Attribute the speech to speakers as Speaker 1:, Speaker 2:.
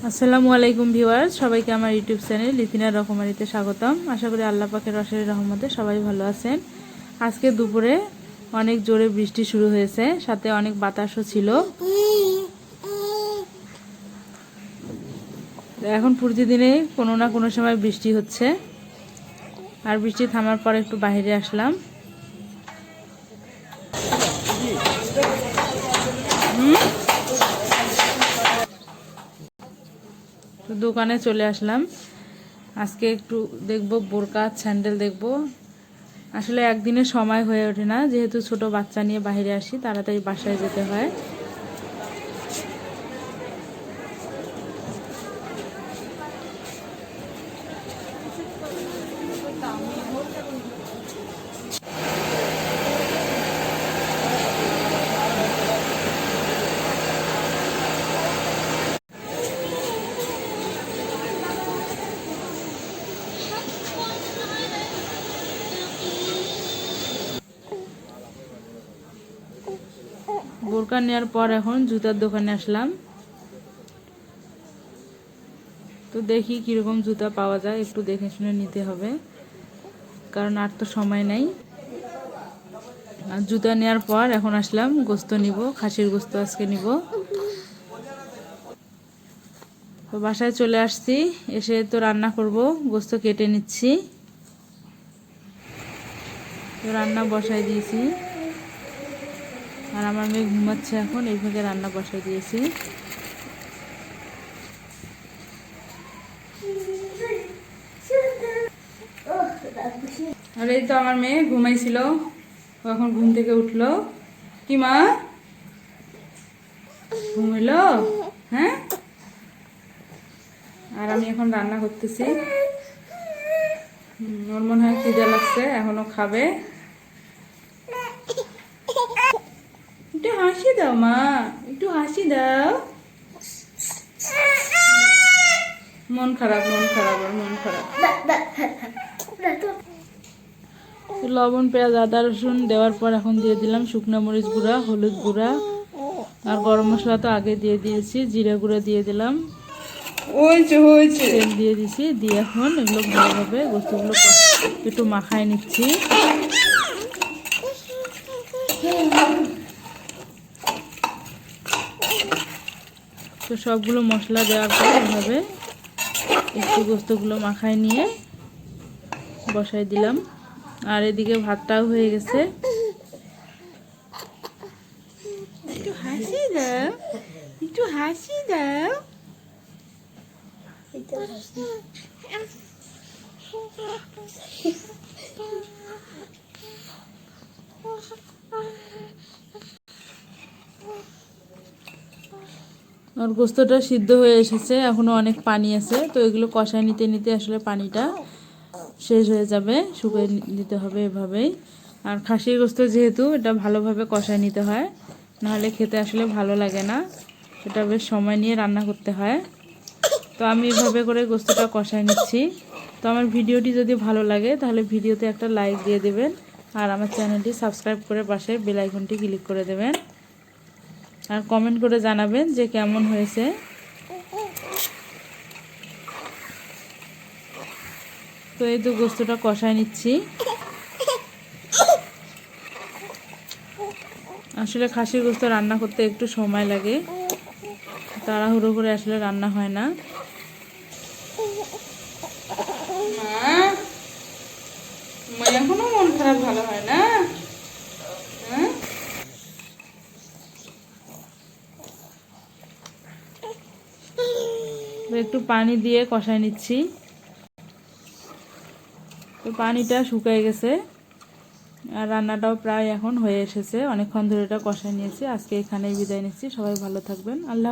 Speaker 1: আসসালামু আলাইকুম ভিউয়ার্স, সবাইকে আমার ইউটিউব চ্যানেল রিতিনার রকমারিতে স্বাগতম। আশা করি আল্লাহ পাকের অশেষ রহমতে সবাই ভালো আছেন। আজকে দুপুরে অনেক জোরে বৃষ্টি শুরু হয়েছে, সাথে অনেক বাতাসও ছিল। এখন প্রতিদিনে কোনো না কোনো সময় বৃষ্টি হচ্ছে, আর বৃষ্টি থামার পর একটু বাইরে আসলাম। তো দোকানে চলে আসলাম। আজকে একটু দেখব বোরকা স্যান্ডেল দেখব। আসলে একদিনের সময় হয়ে ওঠে না, যেহেতু ছোট বাচ্চা নিয়ে বাইরে আসি, তাড়াতাড়ি বাসায় যেতে হয়। বোরকা নেওয়ার পর এখন জুতার দোকানে আসলাম। তো দেখি কীরকম জুতা পাওয়া যায়, একটু দেখে শুনে নিতে হবে, কারণ আর তো সময় নেই। আর জুতা নেওয়ার পর এখন আসলাম গোস্ত নিব, খাসির গোস্ত আজকে নিব। তো বাসায় চলে আসছি, এসে তো রান্না করব। গোস্ত কেটে নিচ্ছি, তো রান্না বসাই দিয়েছি। আর আমার মেয়ে ঘুমাচ্ছে এখন, এইভাবে রান্না বসাই দিয়েছি। আর এই তো আমার মেয়ে ঘুমাইছিল, এখন ঘুম থেকে উঠলো। কি মা, ঘুম হইলো? হ্যাঁ। আর আমি এখন রান্না করতেছি। ওর মনে হয় খিদে লাগছে, এখনো খাবে। একটু হাসি দাও মা, একটু হাসি দাও। মন খারাপ, মন খারাপ, আর মন খারাপ। লবণ, পেঁয়াজ, আদা, রসুন দেওয়ার পর এখন দিয়ে দিলাম শুকনো মরিচ গুঁড়া, হলুদ গুঁড়া, আর গরম মশলা তো আগে দিয়ে দিয়েছি, জিরা গুঁড়া দিয়ে দিলাম, তেল দিয়ে দিছি। দিয়ে এখন এগুলো ভালোভাবে গোস্তগুলো একটু মাখায় নিচ্ছি। তো সবগুলো মশলা দেওয়ার পর এভাবে একটু গোস্তগুলো মাখায় নিয়ে বসাই দিলাম। আর এদিকে ভাতটাও হয়ে গেছে। একটু হাসি দাও, একটু হাসি দাও। আর গোস্তটা সিদ্ধ হয়ে এসেছে, এখনো অনেক পানি আছে। তো এগুলো কষায় নিতে নিতে আসলে পানিটা শেষ হয়ে যাবে, শুকিয়ে নিতে হবে এভাবেই। আর খাসির গোস্ত যেহেতু, এটা ভালোভাবে কষায় নিতে হয়, নাহলে খেতে আসলে ভালো লাগে না। এটা বেশ সময় নিয়ে রান্না করতে হয়। তো আমি এভাবে করে গোস্তটা কষায় নিচ্ছি। তো আমার ভিডিওটি যদি ভালো লাগে তাহলে ভিডিওতে একটা লাইক দিয়ে দেবেন, আর আমার চ্যানেলটি সাবস্ক্রাইব করে পাশে বেল আইকনটি ক্লিক করে দেবেন, আর কমেন্ট করে জানাবেন যে কেমন হয়েছে। তো এই তো গোস্তটা কষায় নিচ্ছি। আসলে খাসির গোস্ত রান্না করতে একটু সময় লাগে, তাড়াহুড়ো করে আসলে রান্না হয় না। এখনো মন খারাপ ভালো হয় না। একটু পানি দিয়ে কষায় নিচ্ছি। তো পানিটা শুকিয়ে গেছে, আর রান্নাটাও প্রায় এখন হয়ে এসেছে। অনেকক্ষণ ধরে এটা কষায় নিয়েছি। আজকে এখানেই বিদায় নিচ্ছি। সবাই ভালো থাকবেন। আল্লাহ।